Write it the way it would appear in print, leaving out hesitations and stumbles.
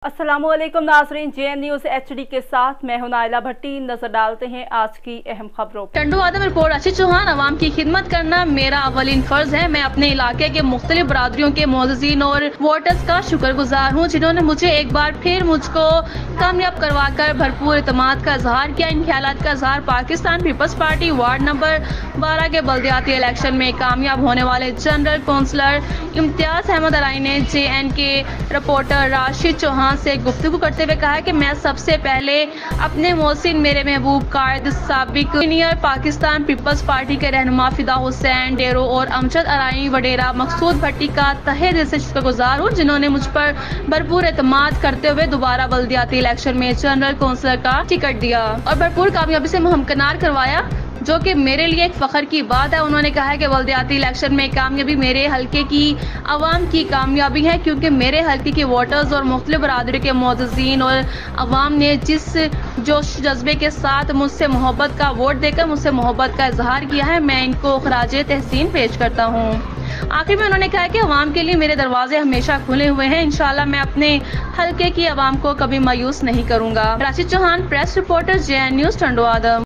अस्सलाम वालेकुम नाज़रीन, JN न्यूज़ HD के साथ मैं हूं नाइला भट्टी। नजर डालते हैं आज की अहम खबरों। टंडू आदम रिपोर्ट। राशिद चौहान, अवाम की खिदमत करना मेरा अवलिन फर्ज है। मैं अपने इलाके के मुख्तलिफ बरादरियों के मोअज़्ज़िज़ीन और वोटर्स का शुक्रगुजार हूँ जिन्होंने मुझे एक बार फिर मुझको कामयाब करवा कर भरपूर एतमाद का इजहार किया। इन ख्यालात का इजहार पाकिस्तान पीपल्स पार्टी वार्ड नंबर 12 के बल्दियाती इलेक्शन में कामयाब होने वाले जनरल कौंसलर इम्तियाज अहमद अलाई ने JN के रिपोर्टर राशिद चौहान से गुफ्तगू करते हुए कहा कि मैं सबसे पहले अपने मोहसिन मेरे महबूब कायद साबिक सीनियर पाकिस्तान पीपल्स पार्टी के रहनुमा फिदा हुसैन डेरो और अमजद अराई वडेरा मकसूद भट्टी का तहे दिल से शुक्रगुजार हूँ जिन्होंने मुझ पर भरपूर एतमाद करते हुए दोबारा बल्दियाती इलेक्शन में जनरल कौंसलर का टिकट दिया और भरपूर कामयाबी से मुहम्मकनार करवाया, जो कि मेरे लिए एक फख्र की बात है। उन्होंने कहा है कि बल्दियाती इलेक्शन में कामयाबी मेरे हल्के की आवाम की कामयाबी है, क्योंकि मेरे हल्के के वोटर्स और मुख्तलिफ बरादरी के मोअज़्ज़िज़ीन और आवाम ने जिस जोश जज्बे के साथ मुझसे मोहब्बत का वोट देकर मुझसे मोहब्बत का इजहार किया है, मैं इनको खराजे तहसीन पेश करता हूँ। आखिर में उन्होंने कहा कि आवाम के लिए मेरे दरवाजे हमेशा खुले हुए हैं। इंशाल्लाह मैं अपने हल्के की आवाम को कभी मायूस नहीं करूँगा। Rashid Chauhan, press reporter, JN news, Tando आदम।